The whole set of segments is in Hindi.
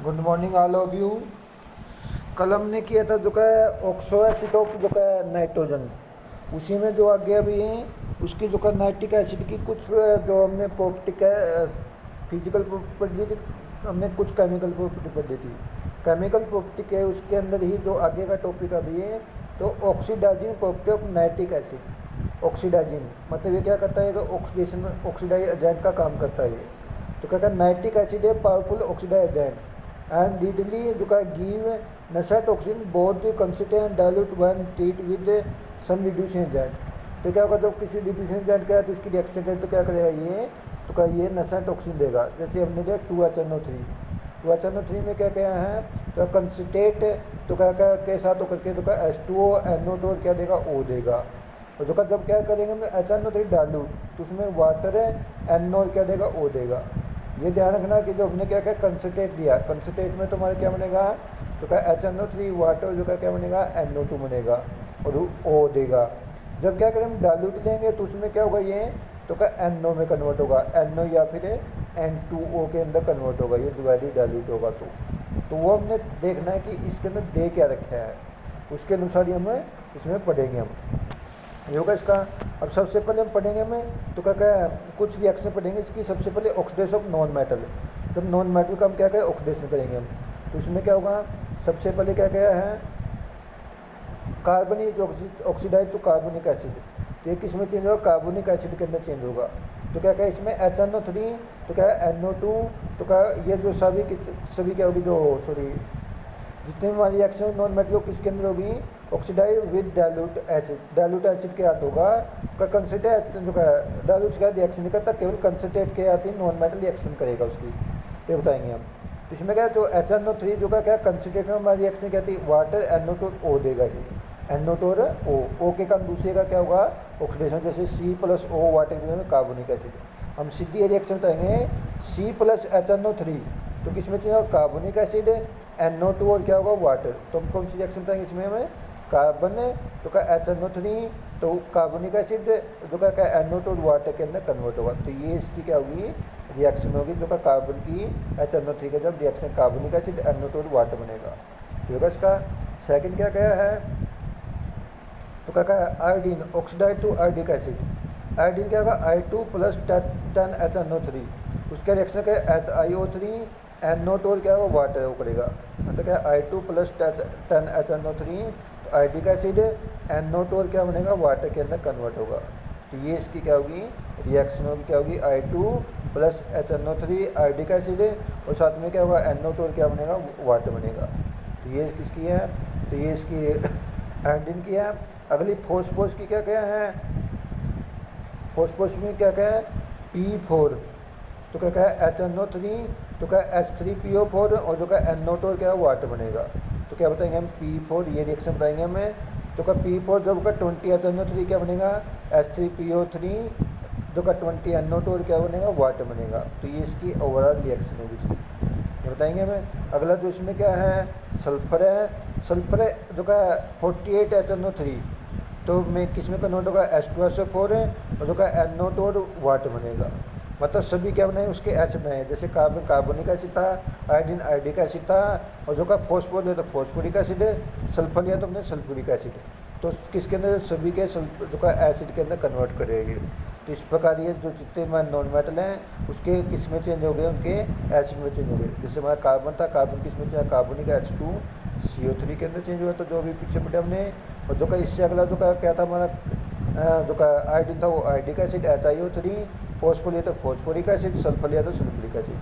Good morning all of you. कल हमने किया था जो का ऑक्सो एसिड ऑफ जो का नाइट्रोजन, उसी में जो आगे अभी उसकी जो का नाइट्रिक एसिड की कुछ जो हमने प्रॉपर्टी फिजिकल प्रॉपर्टी थी, हमने कुछ केमिकल प्रॉपर्टी पढ़ी थी। केमिकल प्रॉपर्टी के उसके अंदर ही जो आगे का टॉपिक अभी है तो oxidising property of nitric acid. Oxidising मतलब ये क्या करता है, ऑक्सीडेशन ऑक्सीडाइज एजेंट का काम करता है ये। तो क्या कहता है, नाइट्रिक एसिड है powerful oxidise agent and readily you can give nasal toxin both the concentrate and dilute when treat with some reducing agent। तो क्या होगा, जब किसी रिड्यूसिंग एजेंट के साथ इसकी रिएक्शन करें तो क्या करेगा ये, तो क्या ये नशा टॉक्सिन देगा। जैसे हमने दिया 2HNO3, 2HNO3 में क्या क्या है, तो कंसनट्रेट तो क्या क्या के साथ होकर के तो क्या H2O NO2 क्या देगा, O देगा। और जो का जब क्या करेंगे हम HNO3 डालूट तो उसमें वाटर है NO क्या देगा, O देगा। ये ध्यान रखना कि जो हमने क्या क्या कंसनट्रेट दिया, कंसनट्रेट में तुम्हारे क्या बनेगा, तो क्या HNO3 वाटर जो क्या बनेगा NO2 बनेगा और O देगा। जब क्या करें हम डाइल्यूट लेंगे तो उसमें क्या होगा ये, तो क्या NO में कन्वर्ट होगा, NO या फिर N2O के अंदर कन्वर्ट होगा, ये जो वैल्यू डाइल्यूट होगा। तो वो हमने देखना है कि इसके अंदर दे क्या रखा है, उसके अनुसार ही हमें इसमें पढ़ेंगे हम। ये होगा इसका। अब सबसे पहले हम पढ़ेंगे में तो क्या क्या कुछ रिएक्शन पढ़ेंगे इसकी। सबसे पहले ऑक्सीडेशन ऑफ नॉन मेटल, जब नॉन मेटल का हम क्या क्या ऑक्सीडेशन करेंगे हम, तो इसमें क्या होगा, सबसे पहले क्या क्या है कार्बनिक ऑक्सीडाइज टू कार्बोनिक एसिड। तो ये किस में चेंज होगा, कार्बोनिक एसिड के अंदर चेंज होगा। तो क्या क्या इसमें HNO3 तो क्या NO2 तो क्या ये जो सभी क्या होगी, जो सॉरी जितने भी हमारी रिएक्शन नॉन मेटल किसके अंदर होगी, oxidise with dilute acid, dilute acid के हाथ होगा। का कंसनट्रेट जो का डाइल्यूट का रिएक्शन नहीं करता, केवल कंसनट्रेट के हाथ ही नॉन मेटल रिएक्शन करेगा उसकी, तो बताएंगे हम। तो इसमें क्या जो HNO3 जो का क्या कंसनट्रेट में हमारी रिएक्शन कहती है वाटर NO2 O देगा, ये NO2 और O के कारण दूसरे का क्या होगा ऑक्सीडेशन, जैसे C+O वाटर में कार्बोनिक एसिड। हम सीधी रिएक्शन बताएंगे C+HNO3 तो किस में चाहिए कार्बोनिक एसिड NO2 और क्या होगा वाटर। तो हम कौन सी रिएक्शन बताएंगे इसमें हमें, कार्बन तो क्या HNO3 तो कार्बोनिक एसिड जो क्या NO2 और वाटर के अंदर कन्वर्ट होगा। तो ये इसकी क्या होगी रिएक्शन होगी, जो का कार्बन की HNO3 का जब रिएक्शन कार्बोनिक एसिड NO2 और वाटर बनेगा। तो होगा इसका। सेकंड क्या क्या है, तो क्या है iodine oxidise to iodic acid. Iodine क्या होगा I2 + 10HNO3, उसका रिएक्शन क्या HiO3 NO2 और क्या होगा वाटर वो करेगा। मतलब क्या I2 + 10HNO3 तो आयोडिक एसिड NO2 और क्या बनेगा वाटर के अंदर कन्वर्ट होगा। तो ये इसकी क्या होगी रिएक्शन होगी, क्या होगी I2 + HNO3 आयोडिक एसिड और साथ में क्या होगा NO2 और क्या बनेगा वाटर बनेगा। तो ये किसकी है, तो ये इसकी आयोडीन की है। अगली फॉस्फोरस की क्या क्या है, फॉस्फोरस में क्या क्या है P4 तो क्या है HNO3 तो क्या H3PO4 और जो क्या NO2 और क्या वाटर बनेगा। तो क्या बताएंगे हम P4, ये रिएक्शन बताएंगे हमें। तो क्या P4 जब का 20HNO3 क्या बनेगा H3PO3 जो का 20NO2 और क्या बनेगा वाटर बनेगा। तो ये इसकी ओवरऑल रिएक्शन होगी इसकी, ये बताएंगे हमें। अगला जो इसमें क्या है सल्फर है। सल्फर है जो का 48HNO3 तो में किस में कन्वर्ट होगा H2SO4 है और जो का NO2 और वाटर बनेगा। मतलब सभी क्या बनाए उसके एच बनाए, जैसे कार्बन कार्बोनिक एसिड था, आयोडीन आयोडिक एसिड था और जो का फॉस्फोर है तो फॉस्फोरिक एसिड है, सल्फर लिया तो हमने सल्फ्यूरिक एसिड है। तो किसके अंदर सभी के जो का एसिड के अंदर कन्वर्ट करेगी। तो इस प्रकार ये जो जितने नॉन मेटल हैं उसके किस में चेंज हो गए, उनके एसिड में चेंज हो गए। जैसे हमारा कार्बन था, कार्बन किस में चेंज कार्बोनिक H2CO3 के अंदर चेंज हुआ, तो जो भी पीछे पढ़े हमने। और जो का इससे अगला जो का क्या था हमारा जो का आयोडीन था वो आयोडिक एसिड HiO3, फॉस्फोर लिया तो फॉस्फोरिक एसिड, सल्फर लिया तो सल्फ्यूरिक एसिड,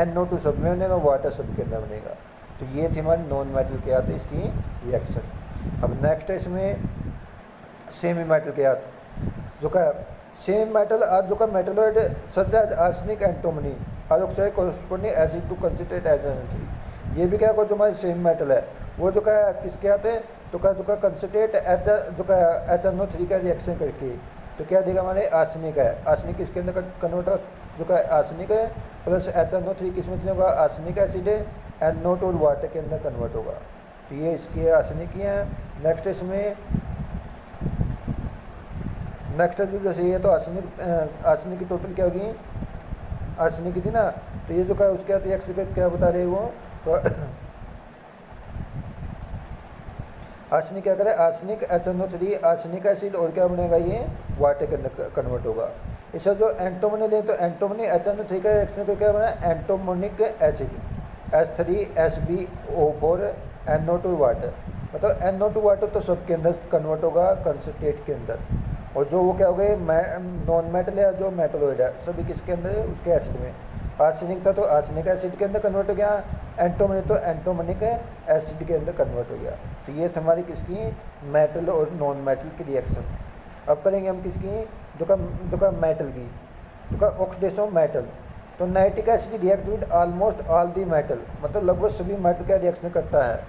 NO2 सब में बनेगा वाटर सब के अंदर बनेगा। तो ये थी हमारी नॉन मेटल के आते इसकी रिएक्शन। अब नेक्स्ट है इसमें सेमी मेटल के आते जो का सेम मेटल और जो का metalloid such as arsenic antimony और oxide corresponding acid to concentrated HNO3। ये भी क्या जो हमारे सेम मेटल है वो जो का किसके आते हैं, तो का जो का कंसिडरेट जो का HNO3 का रिएक्शन करके तो क्या देगा हमारे आर्सेनिक है। आर्सेनिक किसके अंदर कन्वर्ट हो, जो का आर्सेनिक है प्लस HNO3 किस में होगा आर्सेनिक एसिड है NO2 और वाटर के अंदर कन्वर्ट होगा। तो ये इसकी आर्सेनिक की है। नेक्स्ट इसमें नेक्स्ट जो जैसे ये तो आर्सेनिक की टोटल क्या होगी आर्सेनिक की थी ना, तो ये जो क्या उसके रिएक्शन क्या बता रहे हैं वो तो आर्सेनिक क्या करें, आर्सेनिक HNO3 आर्सेनिक एसिड और क्या बनेगा, ये वाटर के अंदर कन्वर्ट होगा। इसका जो एंटोमनी लें तो एंटोमनी HNO3 का रिएक्शन को क्या बना, एंटोमोनिक एसिड H3SbO4 NO2 वाटर, मतलब NO2 वाटर तो सबके अंदर कन्वर्ट होगा कंसनट्रेट के अंदर। और जो वो क्या हो गए नॉन मेटल है, जो मेटलोइड है, सभी किसके अंदर है, उसके एसिड में। आर्सेनिक था तो आर्सेनिक एसिड के अंदर कन्वर्ट हो गया, एंटोमनी तो एंटोमनिक एसिड के अंदर कन्वर्ट हो गया। तो ये हमारी किसकी, मेटल और नॉन मेटल की रिएक्शन। अब करेंगे हम किसकी, जो का मेटल की, जो का ऑक्सीडेशन ऑफ मेटल। तो nitric acid react with almost all the metal, मतलब लगभग सभी मेटल का रिएक्शन करता है।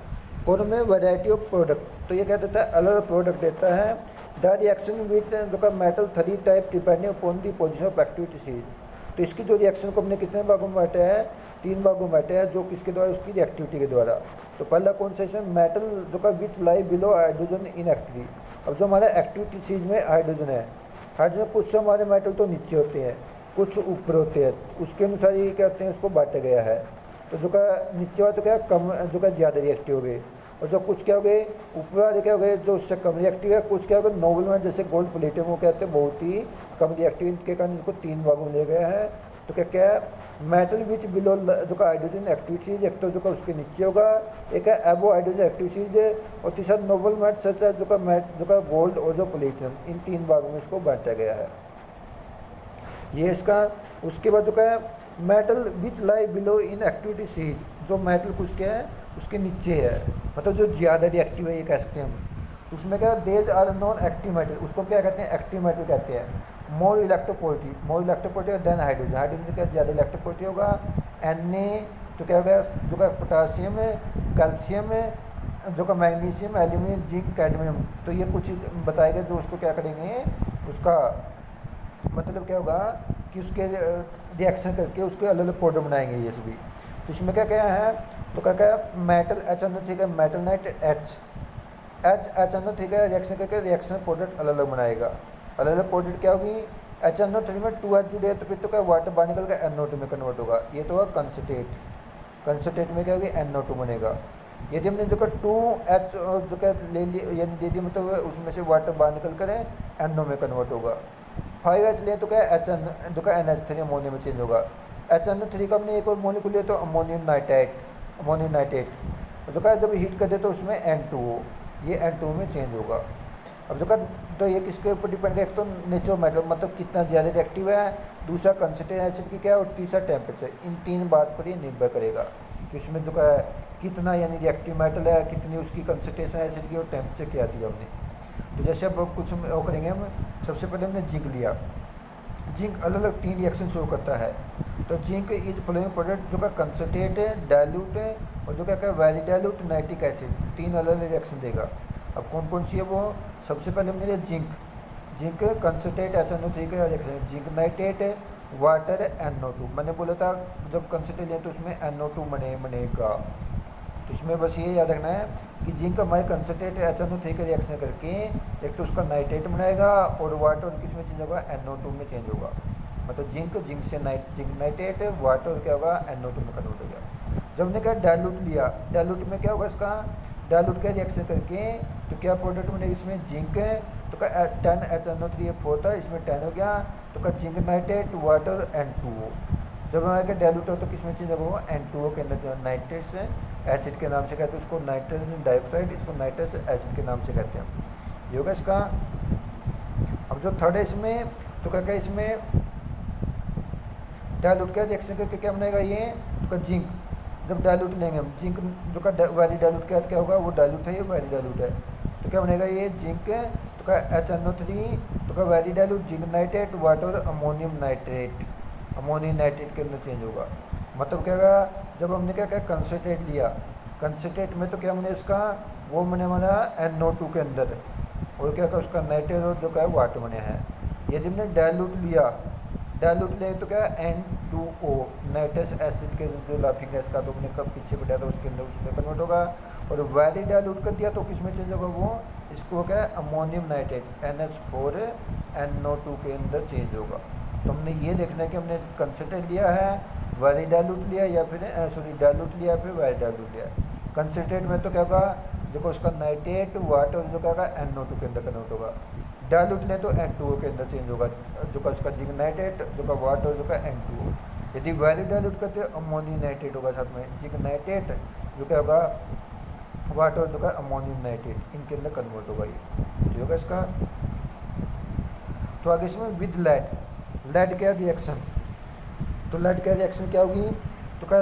और में वैरायटी ऑफ प्रोडक्ट, तो ये क्या देता है, अलग अलग प्रोडक्ट देता है। द रिएक्शन विद जो का metal 3 type depending upon the position of activity सीज। तो इसकी जो रिएक्शन को हमने कितने भागों में बांटा है, 3 भागों में बांटा है, जो किसके द्वारा, उसकी रिएक्टिविटी के द्वारा। तो पहला कौन सा, इसमें मेटल जो का विच lie below hydrogen in activity. अब जो हमारा एक्टिविटी सीज में हाइड्रोजन है, हाइड्रोजन कुछ हमारे मेटल तो नीचे होते हैं, कुछ ऊपर होते हैं, उसके अनुसार ये क्या होते हैं, उसको बांटा गया है। तो जो का नीचे वाला तो क्या कम, जो का ज़्यादा रिएक्टिव हो गए, और जो कुछ क्या हो गए ऊपर वाले क्या हो गए, जो उससे कम रिएक्टिव है, कुछ क्या हो गए नोबल में, जैसे गोल्ड प्लेटियम वो कहते हैं बहुत ही कम रिएक्टिव, इनके कारण इनको 3 भागों में लिया गया है। तो क्या क्या है, मेटल विच बिलो जो का हाइड्रोजन एक्टिव चीज, एक तो जो का उसके नीचे होगा, एक है एबो हाइड्रोजन एक्टिव चीज, और तीसरा नोबल मेट सच है जो का गोल्ड और जो प्लेटियम, इन 3 भागों में इसको बांटा गया है। ये इसका, उसके बाद जो का metal which lie below in activity सीज, जो मेटल कुछ क्या है उसके नीचे है, मतलब जो ज़्यादा रिएक्टिव है, ये कह सकते हैं हम। उसमें क्या, these are non active metal, उसको क्या कहते हैं, एक्टिव मेटल कहते हैं। मोर इलेक्ट्रोपोलिटी देन हाइड्रोजन, हाइड्रोजन से क्या ज़्यादा इलेक्ट्रोपोलिटी होगा। Na तो क्या होगा, जो का पोटासियम, कैल्शियम, जो का मैग्नीशियम, एल्यूमिनियम, जिंक, कैडमियम, तो ये कुछ बताएगा जो उसको क्या करेंगे, उसका मतलब क्या होगा कि उसके रिएक्शन करके उसके अलग अलग प्रोडक्ट बनाएंगे ये सभी। तो इसमें क्या क्या है, तो क्या क्या मेटल HNO3 का मेटल नाइट HNO3 का रिएक्शन करके रिएक्शन प्रोडक्ट अलग अलग बनाएगा। अलग अलग प्रोडक्ट क्या होगी, HNO3 में 2H जुड़े है तो फिर तो क्या वाटर बाहर निकल कर NO2 में कन्वर्ट होगा, ये तो होगा कंसनट्रेट में क्या होगी NO2 बनेगा। यदि हमने जो का 2H जो क्या ले लिया यानी दे दिया, मतलब उसमें से वाटर बाहर निकल कर NO में कन्वर्ट होगा। 5H लें तो क्या HN जो का NH3 अमोनियम में चेंज होगा। HNO3 का हमने एक और मॉलिक्यूल लिया तो अमोनियम नाइट्रेट जो का जब हीट कर दे तो उसमें N2O, ये N2O में चेंज होगा। अब जो का तो ये किसके ऊपर डिपेंड है, एक तो नेचर मेटल मतलब कितना ज़्यादा रिएक्टिव है, दूसरा कंसनट्रेशन एसिड की क्या है, और तीसरा टेम्परेचर, इन 3 बात पर ये निर्भर करेगा कि उसमें जो का कितना यानी रिएक्टिव मेटल है, कितनी उसकी कंसनट्रेशन एसिड की और टेम्परेचर क्या दिया हमने। तो जैसे अब कुछ वो करेंगे हम, सबसे पहले हमने जिंक लिया। जिंक अलग अलग 3 रिएक्शन शो करता है। तो जिंक इज फॉलोइंग प्रोडक्ट जो का कंसनट्रेट है, डाइल्यूट है, और जो क्या है वेरी डाइल्यूट नाइट्रिक एसिड, 3 अलग अलग रिएक्शन देगा। अब कौन कौन सी है वो, सबसे पहले हमने लिया जिंक कंसनट्रेट HNO3 का reaction, zinc nitrate, water, NO2। मैंने बोला था जब कंसनट्रेट लें तो उसमें NO2 बनेगा। तो इसमें बस ये याद रखना है कि जिंक हमारे कंसनट्रेट HNO3 का रिएक्शन करके एक तो उसका नाइट्रेट बनाएगा और वाटर किस में चेंज होगा, NO2 में चेंज होगा। मतलब जिंक से जिंक नाइट्रेट, वाटर क्या होगा NO2 में कन्वर्ट हो गया। जब हमने क्या डाइल्यूट लिया, डाइल्यूट में क्या होगा, इसका डाइल्यूट का रिएक्शन करके तो क्या प्रोडक्ट बनेगा, इसमें जिंक है तो का 10 HNO3 था, इसमें 10 हो गया, तो का जिंक नाइट्रेट, वाटर, N2O। जब हमारे डाइल्यूट हो तो किस में चेंज होगा, N2O के अंदर नाइट्रस एसिड के नाम से कहते हैं उसको, नाइट्रोजन डाइऑक्साइड, इसको नाइट्रस एसिड के नाम से कहते हैं। ये होगा इसका। अब जो थर्ड है इसमें तो क्या क्या, इसमें डाइल्यूट का रिएक्शन करके क्या बनेगा, ये तो का जिंक। जब डाइल्यूट लेंगे हम जिंक जो का वेरी डाइल्यूट क्या होगा, वो डाइल्यूट है, ये वेरी डाइल्यूट है, तो क्या बनेगा, ये जिंक तो का HNO3 तो का very dilute zinc nitrate, water, ammonium nitrate के अंदर चेंज होगा। मतलब क्या होगा, जब हमने क्या क्या कंसनट्रेट लिया, कंसनट्रेट में तो क्या हमने इसका वो बने हमारा NO2 के अंदर, और क्या क्या उसका नाइट्रेट और जो क्या वाटर बने हैं। यदि हमने डाइल्यूट लिया, डाइल्यूट लें तो क्या N2O नाइट्रस एसिड के जो लाफिंग गैस का तो हमने कब पीछे बताया था उसके अंदर उसमें कन्वर्ट होगा। और वेरी डाइल्यूट कर दिया तो किस में चेंज होगा, वो इसको क्या अमोनियम नाइट्रेट NH4NO2 के अंदर चेंज होगा। तो हमने ये देखना है कि हमने कंसनट्रेट लिया है, वेरी डाइल्यूट लिया या फिर सॉरी डाइल्यूट लिया फिर वेरी डाइल्यूट लिया। कंसनट्रेट में तो क्या होगा, जो उसका नाइट्रेट वाटर जो क्या होगा NO2 के अंदर कन्वर्ट होगा। डाइल्यूट ले तो N2O के अंदर चेंज होगा, जो का उसका जिंक नाइट्रेट जो का वाटर जो का N2O। यदि वेरी डाइल्यूट करते हैं अमोनियम नाइट्रेट होगा, साथ में जिंक नाइट्रेट जो क्या होगा वाटर जो का अमोनियम नाइट्रेट, इनके अंदर कन्वर्ट होगा ये होगा इसका। तो आगे इसमें विद लेड क्या रिएक्शन, तो लेड क्या रिएक्शन क्या होगी, तो क्या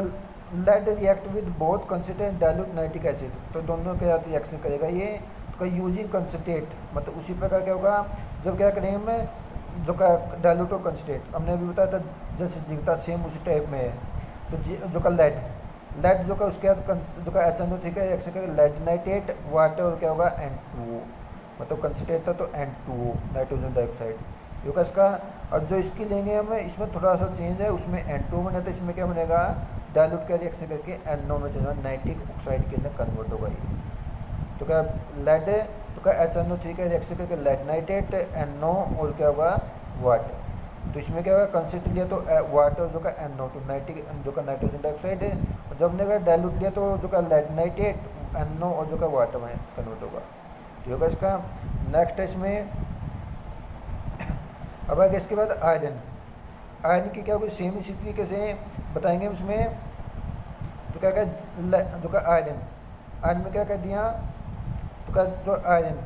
lead react with both concentrate dilute nitric acid, तो दोनों के साथ रिएक्शन करेगा ये। तो यूजिंग कंसनट्रेट मतलब उसी प्रकार क्या होगा जब क्या करेंगे हम जो का डाइल्यूट और कंसनट्रेट, हमने अभी बताया था जैसे जिंक था सेम उसी टाइप में है। तो जो का लेड जो का उसके बाद जो का HNO ठीक है रिएक्शन करेगा लेड नाइट्रेट वाटर और क्या होगा N2O, मतलब कंसनट्रेट था तो N2O नाइट्रोजन डाइऑक्साइड होगा इसका। और जो इसकी लेंगे हम इसमें थोड़ा सा चेंज है, उसमें N2O बना था, इसमें क्या बनेगा डाइल्यूट का रिएक्शन करके NO में जो है नाइट्रिक ऑक्साइड के अंदर कन्वर्ट होगा ये। तो क्या लेड तो क्या HNO ठीक है रिएक्शन करके लेड नाइट्रेट NO और क्या होगा वाटर। तो इसमें क्या होगा कंसनट्रेट लिया तो वाटर जो का NO2 नाइट्रिक जो का नाइट्रोजन डाइऑक्साइड है, और जब हमने डाइल्यूट लिया तो जो का लेड नाइट्रेट NO और जो का वाटर में कन्वर्ट होगा। तो होगा इसका। नेक्स्ट है इसमें अब आगे इसके बाद आयरन की क्या होगी सेम इसी तरीके से बताएंगे उसमें। तो क्या क्या जो का आयरन में क्या कह दिया, तो क्या जो आयरन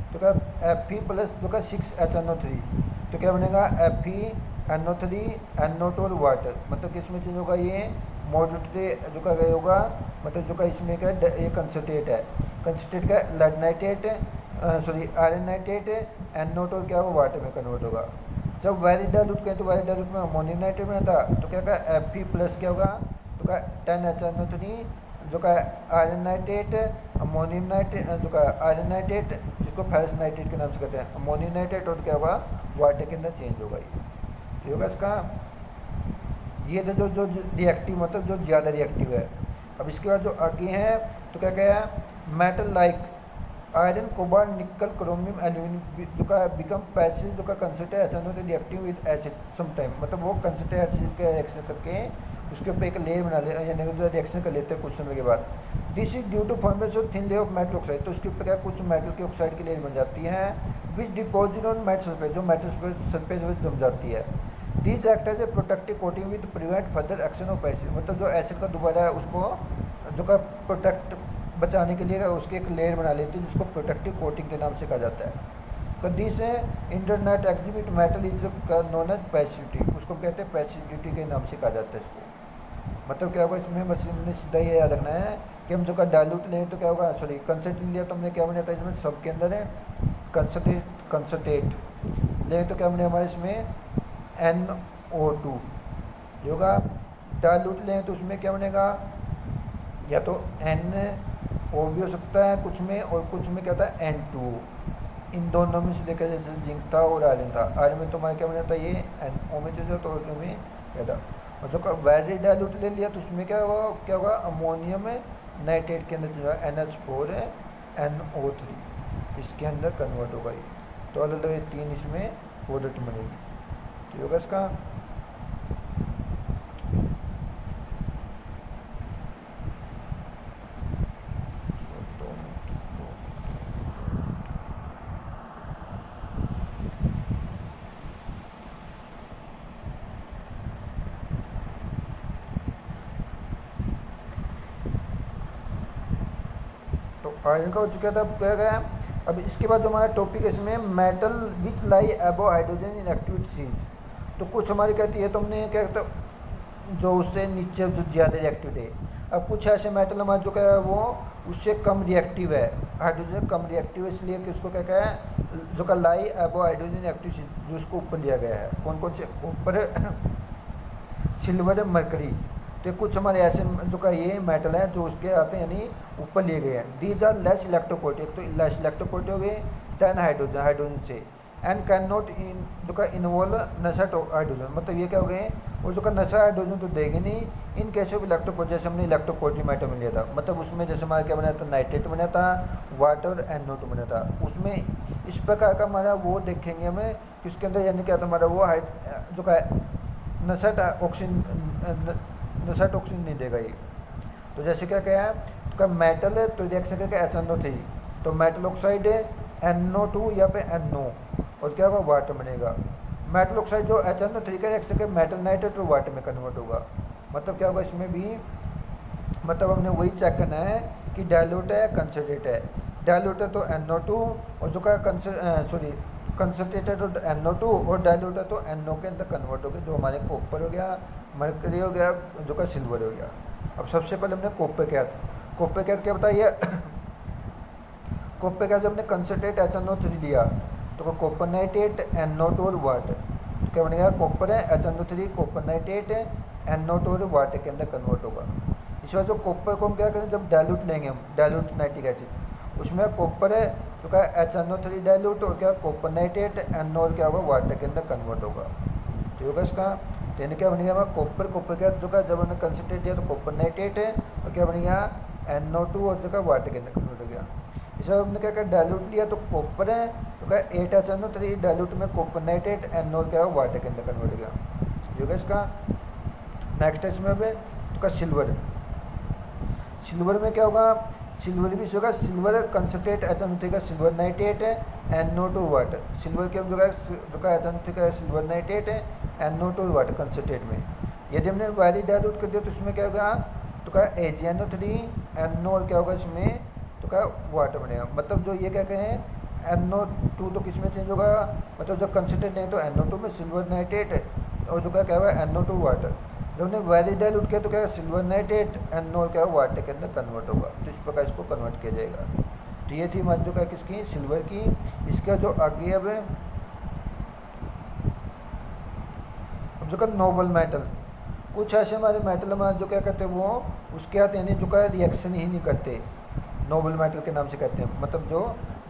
तो क्या Fe प्लस जो का 6HNO3, तो क्या बनेगा FeNO3 NO2 और वाटर, मतलब कि इसमें चीज़ होगा ये मॉडरेटली जो का गया होगा, मतलब जो का इसमें क्या ये कंसनट्रेट है, कंसनट्रेट का lead nitrate sorry iron nitrate NO2 क्या होगा वाटर में कन्वर्ट होगा। जब वेरी डाइल्यूट करें तो वेरी डाइल्यूट में अमोनियम नाइट्रेट में था, तो क्या का Fe प्लस क्या होगा, तो का 10HNO3 जो का आयरन नाइट्रेट अमोनियम नाइट्रेट जो का आयरन नाइट्रेट जिसको फेरस नाइट्रेट के नाम से कहते हैं अमोनियम नाइट्रेट, और क्या होगा वाटर के अंदर चेंज होगा ये होगा इसका। ये था जो रिएक्टिव मतलब जो ज़्यादा रिएक्टिव है। अब इसके बाद जो आगे हैं तो क्या क्या है metal like iron cobalt nickel chromium aluminium जो का बिकम पैसिव जो का concentrate HNO reactive with acid some time, मतलब वो कंसनट्रेट एसिड का रिएक्शन करके उसके ऊपर एक लेयर बना ले यानी रिएक्शन कर लेते हैं कुछ समय के बाद। This is due to formation of thin layer of metal oxide, तो उसके ऊपर क्या कुछ मेटल के ऑक्साइड की लेयर बन जाती है which deposit on metal surface, जो मेटल सरफेस में जम जाती है। This act as a protective coating with prevent further action of acid, मतलब जो एसिड का दोबारा है उसको जो का प्रोटेक्ट बचाने के लिए उसकी एक लेयर बना लेती है जिसको प्रोटेक्टिव कोटिंग के नाम से कहा जाता है। This internet exhibit metal is known as passivity, उसको कहते हैं पैसिविटी के नाम से कहा जाता है इसको। मतलब क्या होगा इसमें बस हमने सीधा ये याद रखना है कि हम जो का डाइल्यूट लें तो क्या होगा सॉरी कंसनट्रेट लिया तो हमने क्या बना था इसमें सबके अंदर है कंसनट्रेट लें तो क्या बने हमारे इसमें NO2 ये होगा। डाइल्यूट लें तो उसमें क्या बनेगा या तो NO भी हो सकता है कुछ में, और कुछ में क्या था N2, इन दोनों में से लेकर जैसे जिंक था और आयरन था, आयरन में तो हमारा क्या बना था ये NO में से जो तो में क्या था। और जो वेरी डाइल्यूट ले लिया तो उसमें क्या होगा अमोनियम नाइट्रेट के अंदर जो है NH4 है NO3 इसके अंदर कन्वर्ट होगा ये। तो अलग अलग 3 इसमें प्रोडक्ट बनेगी। तो होगा इसका। आयरन का हो चुका था, अब क्या गया। अब इसके बाद जो हमारा टॉपिक है इसमें metal which lie above hydrogen in activities, तो कुछ हमारी कहती है तो हमने क्या कहते जो उससे नीचे जो ज़्यादा रिएक्टिव थे। अब कुछ ऐसे मेटल हमारे जो क्या है वो उससे कम रिएक्टिव है, हाइड्रोजन कम रिएक्टिव है, इसलिए कि उसको क्या क्या है जो का लाई अबव हाइड्रोजन एक्टिव जो उसको ऊपर लिया गया है। कौन कौन से ऊपर सिल्वर मरकरी, तो कुछ हमारे ऐसे जो का ये मेटल है जो उसके आते हैं यानी ऊपर लिए गए हैं। दीज आर लेस इलेक्ट्रोपोर्टिक, तो लेस इलेक्ट्रोपोर्टिक हो गए देन हाइड्रोजन से, एंड कैन नॉट इन जो का इन्वॉल्व नशा हाइड्रोजन, मतलब ये क्या हो गए वो जो का नशा हाइड्रोजन तो देंगे नहीं। इन केस ऑफ इलेक्ट्रोपोर्ट जैसे हमने इलेक्ट्रोपोर्टिक मेटल में लिया था, मतलब उसमें जैसे हमारा क्या बना था नाइट्रेट बना था वाटर NO2 बना था, उसमें इस प्रकार का हमारा वो देखेंगे हमें कि उसके अंदर यानी क्या था हमारा वो जो का नशट ऑक्सीजन नशट ऑक्सीजन नहीं देगा ये। तो जैसे क्या क्या है, तो क्या मेटल है तो रिएक्शन करके HNO3, तो मेटल ऑक्साइड है NO2 या पे NO, और क्या होगा वाटर बनेगा। मेटल ऑक्साइड जो HNO3 का रिएक्शन करके मेटल नाइट्रेट और वाटर में कन्वर्ट होगा। मतलब क्या होगा इसमें भी, मतलब हमने वही चेक करना है कि डायल्यूट है कंसनट्रेट है। डायल्यूट है तो NO2 और जो का कंसनट्रेटेड तो NO2 और डायल्यूट है तो NO के अंदर कन्वर्ट हो गया, जो हमारे कॉपर हो गया, मरकरी हो गया, जो का सिल्वर हो गया। अब सबसे पहले हमने कॉपर क्या था, कॉपर क्या बताइए कॉपर क्या, जब हमने कंसनट्रेट HNO3 लिया तो कॉपर नाइट्रेट NO2 और वाटर, तो क्या बनेगा कॉपर है HNO3 कॉपर नाइट्रेट NO2 और वाटर के अंदर कन्वर्ट होगा। इस बार जो कॉपर को हम क्या करें, जब डायल्यूट लेंगे हम डायल्यूट नाइट्रिक एसिड, उसमें कॉपर है तो क्या HNO3 डायल्यूट और क्या कॉपर नाइट्रेट NO और क्या होगा वाटर के अंदर कन्वर्ट होगा। तो होगा इसका, तो यानी क्या बनेगा हमारा कॉपर क्या जो का जब हमने कंसनट्रेट दिया तो कॉपर नाइट्रेट है और क्या बनेगा NO2 और जो का वाटर के अंदर कन्वर्ट हो गया। इस बार हमने क्या क्या डायल्यूट लिया तो कॉपर है तो क्या 8HNO3 डायल्यूट में कॉपर नाइट्रेट NO और क्या वाटर के अंदर कन्वर्ट हो गया। होगा इसका नेक्स्ट इसमें भी तो क्या सिल्वर, सिल्वर में क्या होगा, सिल्वर भी होगा सिल्वर कंसनट्रेट HNO3 का सिल्वर नाइट्रेट है NO2 वाटर, सिल्वर के जो का HNO3 का सिल्वर नाइट्रेट है NO2 वाटर कंसनट्रेट में। यदि हमने वायरी डायल्यूट कर दिया तो इसमें क्या होगा, तो क्या AgNO3 NO और क्या होगा इसमें तो क्या वाटर बनेगा। मतलब जो ये क्या कहें NO2 तो किस में चेंज होगा, मतलब जो कंसनट्रेट नहीं तो NO2 में सिल्वर नाइट्रेट है और जो क्या होगा NO2 वाटर। जब हमने वैली डायल्यूट किया तो क्या सिल्वर नाइट्रेट NO और क्या वाटर के अंदर कन्वर्ट होगा, तो इस प्रकार इसको कन्वर्ट किया जाएगा। तो ये थी हमारी जो क्या किसकी सिल्वर की। इसका जो आगे अब जो का नोबल मेटल, कुछ ऐसे हमारे मेटल हमारे जो क्या कहते हैं वो उसके आते हैं जो का रिएक्शन ही नहीं करते, नोबल मेटल के नाम से कहते हैं। मतलब जो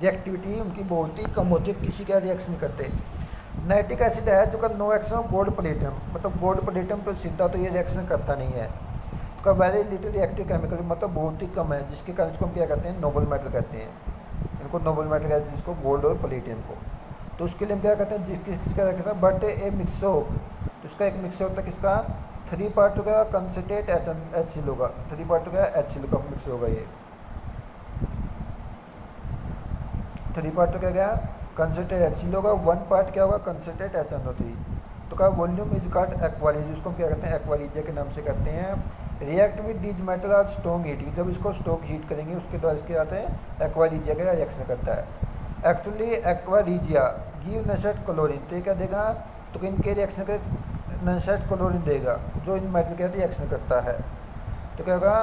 रिएक्टिविटी उनकी बहुत ही कम होती है, किसी का रिएक्शन नहीं करते। नाइट्रिक एसिड है जो का नो एक्शन गोल्ड प्लेटियम, मतलब गोल्ड प्लेटियम तो सीधा तो ये रिएक्शन करता नहीं है, तो का वेरी लिटिल रिएक्टिव केमिकल, मतलब बहुत ही कम है, जिसके कारण इसको हम क्या कहते हैं नोबल मेटल कहते हैं। इनको नोबल मेटल कहते हैं जिसको गोल्ड और प्लेटियम को। तो उसके लिए हम क्या कहते हैं जिसका रखा था बट ए मिक्सो, तो उसका एक मिक्सर होता है किसका 3 पार्ट होगा कंसनट्रेट HCl होगा, 3 पार्ट होगा HCl का मिक्स होगा। ये 3 पार्ट तो क्या गया कंसनट्रेट HCl होगा, 1 पार्ट क्या होगा कंसनट्रेट HNO3। तो क्या वॉल्यूम इज कॉल्ड एक्वालिज, जिसको हम क्या कहते हैं एक्वालिजिया के नाम से कहते हैं। React with these metal are strong heating, जब इसको स्ट्रॉन्ग हीट करेंगे उसके बाद इसके आते हैं एक्वालिजिया का रिएक्शन करता है। एक्चुअली एक्वालिजिया गिव नशट क्लोरीन, तो ये क्या देगा तो इनके रिएक्शन के नशट क्लोरीन देगा जो इन मेटल के रिएक्शन करता है। तो क्या होगा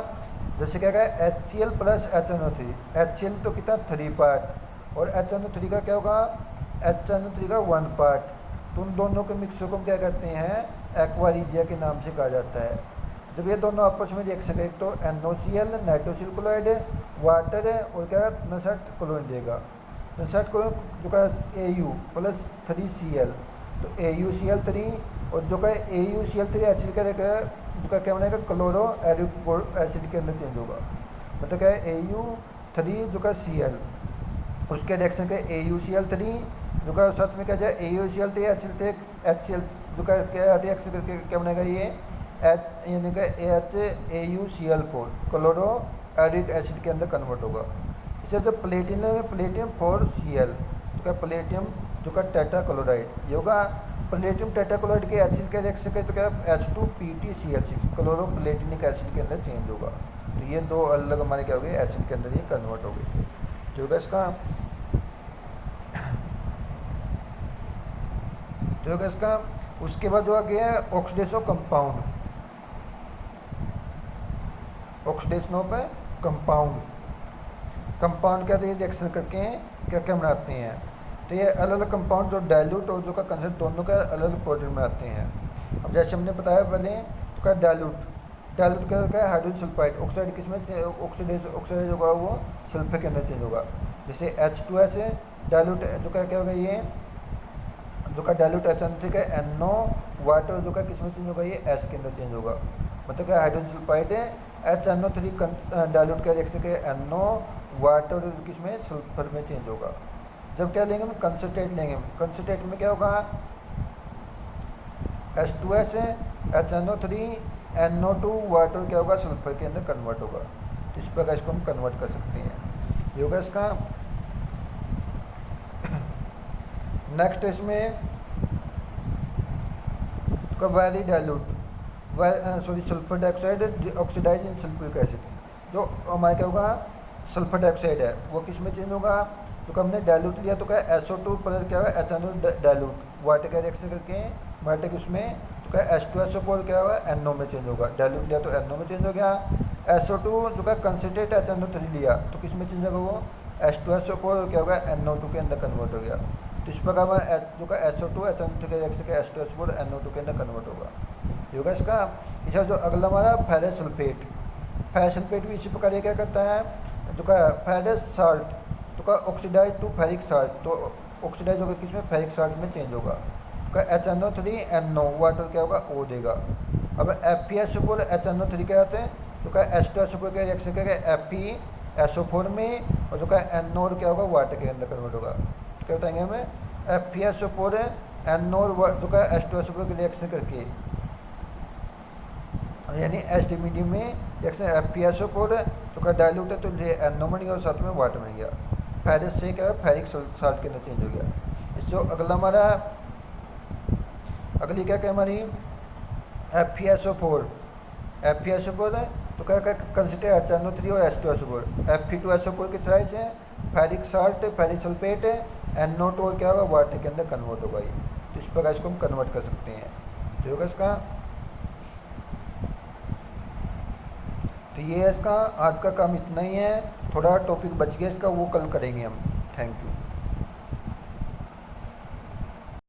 जैसे क्या होगा HCl प्लस HNO3, HCl तो कितना 3 पार्ट और HNO3 का क्या होगा HNO3 का 1 पार्ट, तो उन दोनों के मिक्सर को हम क्या कहते हैं एक्वालिजिया के नाम से कहा जाता है। जब ये दोनों आपस में रिएक्शन करें तो NOCl नाइट्रोसिल क्लोराइड वाटर है और क्या नशट क्लोरीन देगा। नशट क्लोरीन जो का AU प्लस 3Cl, तो AuCl3 और जो का AuCl3 एसिड का रहेगा जो का क्या बनेगा क्लोरो एसिड के अंदर चेंज होगा। मतलब क्या है AU3 जो का Cl उसके रिएक्शन के AuCl3 जो का साथ में क्या जाए AuCl3 एसिड HCl जो का क्या रिएक्शन करके क्या बनेगा ये H यानी कि AuCl4 क्लोरो एरिक एसिड के अंदर कन्वर्ट होगा। इसे जो प्लेटिनम है प्लेटियम 4Cl, तो क्या प्लेटियम जो का टेट्रा क्लोराइड ये होगा। प्लेटियम टेट्रा क्लोराइड के एसिड के रिएक्शन के तो क्या H2PtCl6 क्लोरो प्लेटिनिक एसिड के अंदर चेंज होगा। तो ये दो अलग हमारे क्या हो गए एसिड के अंदर ये कन्वर्ट हो गए। तो होगा इसका तो होगा इसका उसके बाद जो आ गया है oxidation compound, oxidation of compound, compound क्या रिएक्शन करके क्या क्या बनाते हैं। तो ये अलग अलग कंपाउंड जो डाइल्यूट और जो का कंसेंट दोनों का अलग अलग प्रोडक्ट बनाते हैं। अब जैसे हमने बताया पहले तो क्या डाइल्यूट क्या है हाइड्रोजन सल्फाइड ऑक्साइड किसमें ऑक्साइड होगा वो सल्फर के अंदर चेंज होगा। जैसे H2S है डाइल्यूट जो क्या होगा ये जो का डाइल्यूट HNO3 का NO वाटर जो का किसमें चेंज होगा ये S के अंदर चेंज होगा। मतलब क्या हाइड्रोजन सल्फाइड है HNO3 डाइल्यूट का रिएक्शन के NO वाटर किसमें सल्फर में चेंज होगा। जब क्या लेंगे हम कंसनट्रेट लेंगे, कंसनट्रेट में क्या होगा H2S HNO3 NO2 वाटर क्या होगा, सल्फर के अंदर कन्वर्ट होगा। तो इस प्रकार इसको हम कन्वर्ट कर सकते हैं। ये होगा इसका। नेक्स्ट इसमें तो very dilute sulphur dioxide oxidize in sulphuric acid, जो हमारा क्या होगा सल्फर डाइऑक्साइड है वो किस में चेंज होगा, तो हमने डाइल्यूट लिया तो क्या SO2 पर क्या होगा HNO डाइल्यूट वाटर का रिएक्शन करके वाटर के उसमें तो क्या H2SO4 क्या होगा NO में चेंज होगा, डाइल्यूट लिया तो NO में चेंज हो गया। SO2 जो क्या कंसनट्रेट HNO3 लिया तो किस में चेंज होगा वो H2SO4 क्या होगा NO2 के अंदर कन्वर्ट हो गया। तो इस प्रकार हमारा जो का SO2 HNO3 के रिएक्शन का H2SO4 NO2 के अंदर कन्वर्ट होगा। ये होगा इसका। इसका जो अगला हमारा फेरस सल्फेट, फेरस सल्फेट भी इसी प्रकार ये क्या करता है, जो का फेरस साल्ट तो का ऑक्सीडाइज टू फेरिक साल्ट, तो ऑक्सीडाइज होगा किस में फेरिक साल्ट में चेंज होगा। तो का HNO3NO वाटर क्या होगा O देगा। अब FeSO4 HNO3 क्या आते हैं, तो का H2SO4 का रिएक्शन करेगा FeSO4 में और जो का NO क्या होगा वाटर के अंदर कन्वर्ट होगा। तो क्या बताएंगे हमें FeSO4 NO जो का H2SO4 के रिएक्शन करके यानी एसिड मीडियम में रिएक्शन FeSO4 तो का डाइल्यूट है तो ये NO बन गया और साथ में वाटर बन गया। फेरस से क्या है फेरिक साल्ट के अंदर चेंज हो गया। इससे अगला हमारा अगली क्या हमारी FeSO4 तो क्या कंसिडर HNO3 और H2SO4 Fe2SO4 की तरह से ferric salt ferric sulphate NO2 और क्या होगा वाटर के अंदर कन्वर्ट होगा। ये तो इस प्रकार इसको हम कन्वर्ट कर सकते हैं। तो होगा इसका। तो ये इसका आज का काम इतना ही है, थोड़ा टॉपिक बच गया इसका वो कल करेंगे हम। Thank you.